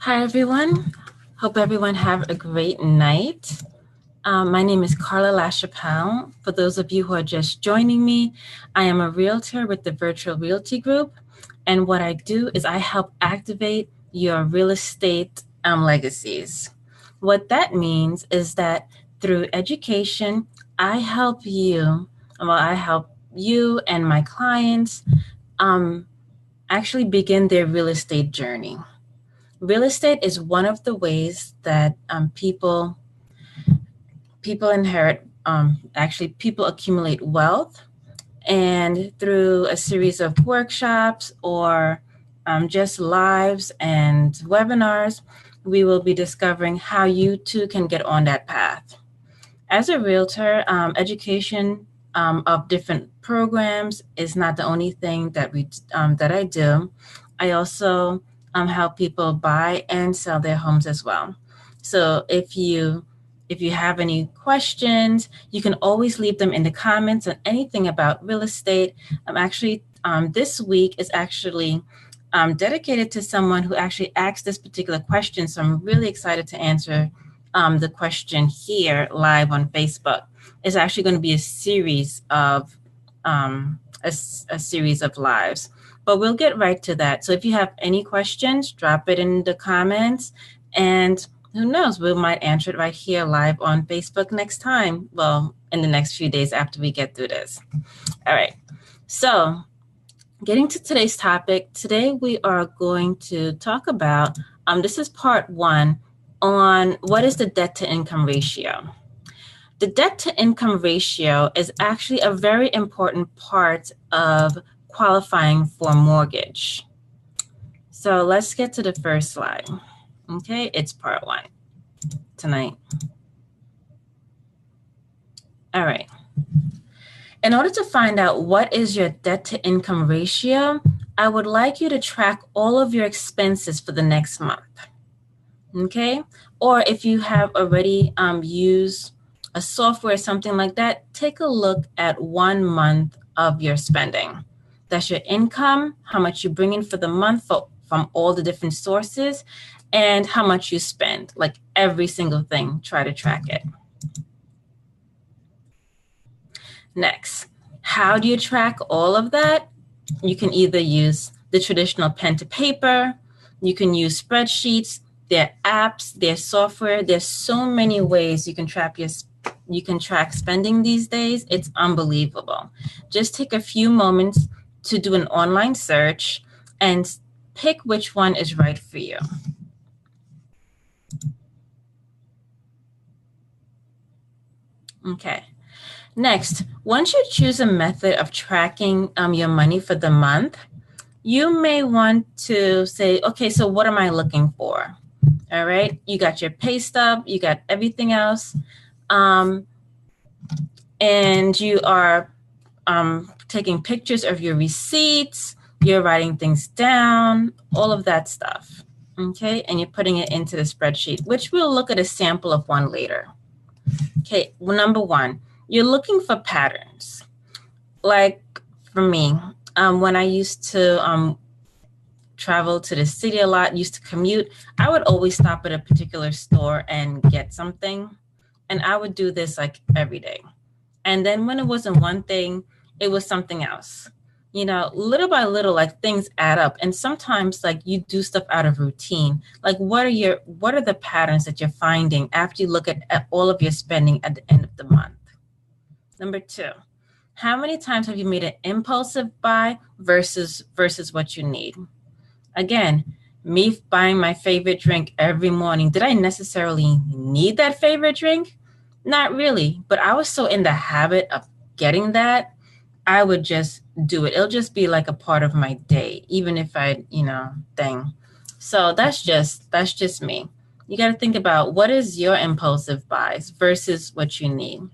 Hi, everyone. Hope everyone have a great night. My name is Carla LaChapelle. For those of you who are just joining me, I am a realtor with the Virtual Realty Group. And what I do is I help activate your real estate legacies. What that means is that through education, I help you and my clients um, actually begin their real estate journey. Real estate is one of the ways that people inherit. Actually, people accumulate wealth, and through a series of workshops or just lives and webinars, we will be discovering how you too can get on that path. As a realtor, education of different programs is not the only thing that I do. I also help people buy and sell their homes as well. So if you have any questions, you can always leave them in the comments on anything about real estate. This week is actually dedicated to someone who actually asked this particular question. So I'm really excited to answer the question here live on Facebook. Is actually going to be a series of a series of lives, but we'll get right to that. So if you have any questions, drop it in the comments, and who knows, we might answer it right here live on Facebook next time. Well, in the next few days after we get through this. All right. So getting to today's topic, today we are going to talk about, this is part one on what is the debt to income ratio. The debt to income ratio is actually a very important part of qualifying for a mortgage. So let's get to the first slide. Okay, it's part one tonight. All right. In order to find out what is your debt to income ratio, I would like you to track all of your expenses for the next month. Okay? Or if you have already used a software, something like that, take a look at 1 month of your spending. That's your income, how much you bring in for the month from all the different sources, and how much you spend, like every single thing, try to track it. Next, how do you track all of that? You can either use the traditional pen to paper, you can use spreadsheets, there are apps, there's software, there's so many ways you can track spending these days. It's unbelievable. Just take a few moments to do an online search and pick which one is right for you. Okay. Next, once you choose a method of tracking your money for the month, you may want to say, okay, so what am I looking for? All right, you got your pay stub, you got everything else, and you are taking pictures of your receipts, you're writing things down, all of that stuff, okay? And you're putting it into the spreadsheet, which we'll look at a sample of one later. Okay, well, number one, you're looking for patterns. Like for me, when I used to travel to the city a lot, used to commute, I would always stop at a particular store and get something. And I would do this like every day. And then when it wasn't one thing, it was something else. You know, little by little, like things add up. And sometimes like you do stuff out of routine. Like what are the patterns that you're finding after you look at all of your spending at the end of the month? Number two, how many times have you made an impulsive buy versus what you need? Again, me buying my favorite drink every morning, did I necessarily need that favorite drink? Not really, but I was so in the habit of getting that, I would just do it. It'll just be like a part of my day, even if thing. So that's just me. You got to think about what is your impulsive buys versus what you need.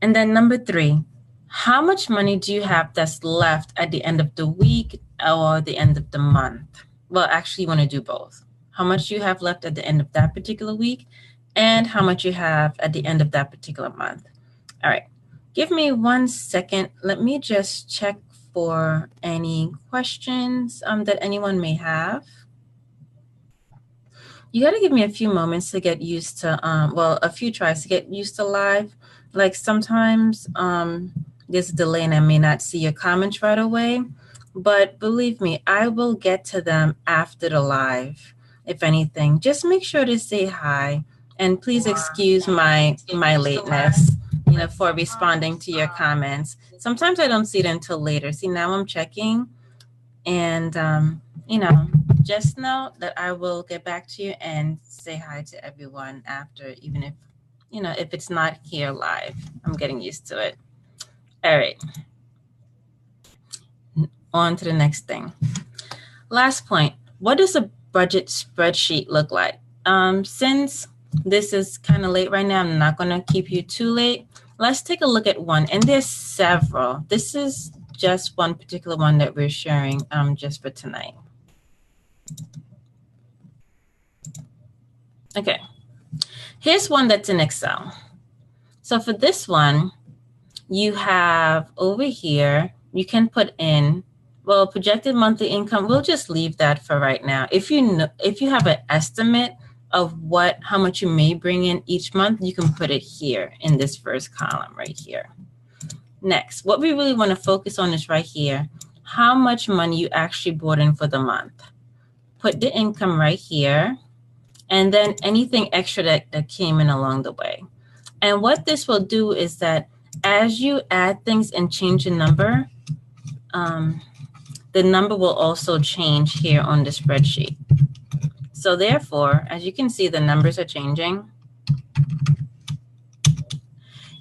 And then number three, how much money do you have that's left at the end of the week or the end of the month? Well, actually, you want to do both. How much you have left at the end of that particular week and how much you have at the end of that particular month. All right, give me 1 second. Let me just check for any questions that anyone may have. You got to give me a few moments to get used to, well, a few tries to get used to live. Like sometimes there's a delay and I may not see your comments right away. But believe me, I will get to them after the live. If anything, just make sure to say hi. And please excuse my lateness, for responding to your comments. Sometimes I don't see it until later. See, now I'm checking and, just know that I will get back to you and say hi to everyone after, even if it's not here live. I'm getting used to it. All right. On to the next thing. Last point. What does a budget spreadsheet look like? Since this is kind of late right now, I'm not going to keep you too late. Let's take a look at one. And there's several. This is just one particular one that we're sharing just for tonight. Okay. Here's one that's in Excel. So for this one, you have over here, you can put in, well, projected monthly income. We'll just leave that for right now. If you have an estimate of how much you may bring in each month, you can put it here in this first column right here. Next, what we really want to focus on is right here, how much money you actually brought in for the month. Put the income right here, and then anything extra that came in along the way. And what this will do is that as you add things and change the number will also change here on the spreadsheet. So therefore, as you can see, the numbers are changing.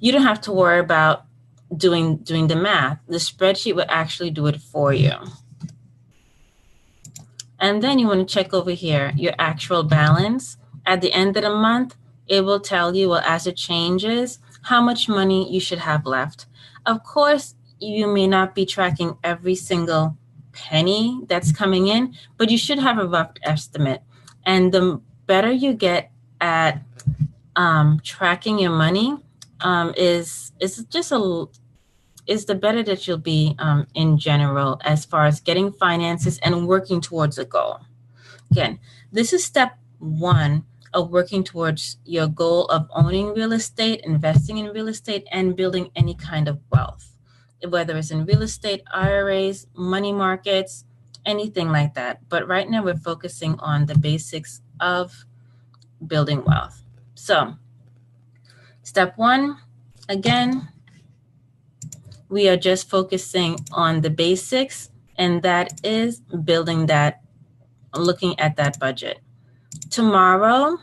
You don't have to worry about doing the math. The spreadsheet will actually do it for you. And then you want to check over here, your actual balance. At the end of the month, it will tell you, well, as it changes, how much money you should have left. Of course, you may not be tracking every single penny that's coming in, but you should have a rough estimate. And the better you get at tracking your money, is the better that you'll be in general as far as getting finances and working towards a goal. Again, this is step one of working towards your goal of owning real estate, investing in real estate, and building any kind of wealth, whether it's in real estate, IRAs, money markets, anything like that. But right now we're focusing on the basics of building wealth. So step one, again, we are just focusing on the basics, and that is looking at that budget. Tomorrow,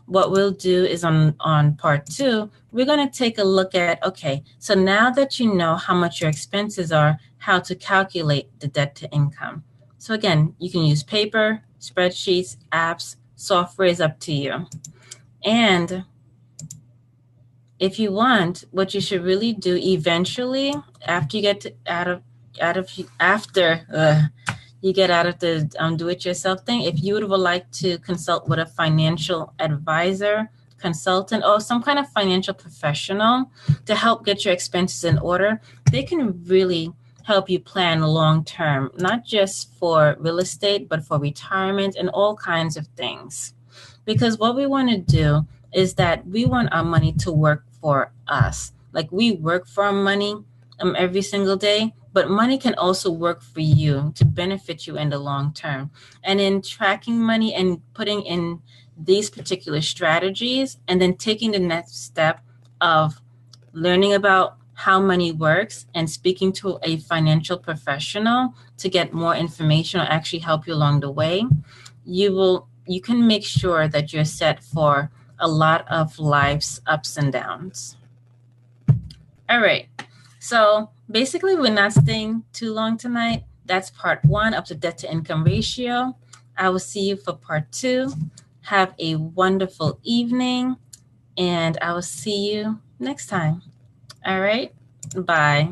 what we'll do is on part 2, we're going to take a look at, okay, so now that you know how much your expenses are, how to calculate the debt to income. So again, you can use paper, spreadsheets, apps, software is up to you. And if you want, what you should really do eventually, after you get out of the do-it-yourself thing, if you would like to consult with a financial advisor, consultant, or some kind of financial professional to help get your expenses in order, they can really help you plan long-term, not just for real estate, but for retirement and all kinds of things. Because what we want to do is that we want our money to work for us. Like we work for our money every single day, but money can also work for you to benefit you in the long term. And in tracking money and putting in these particular strategies, and then taking the next step of learning about how money works and speaking to a financial professional to get more information or actually help you along the way, you can make sure that you're set for a lot of life's ups and downs. All right. So basically, we're not staying too long tonight. That's part 1 of the debt to income ratio. I will see you for part 2. Have a wonderful evening, and I will see you next time. All right. Bye.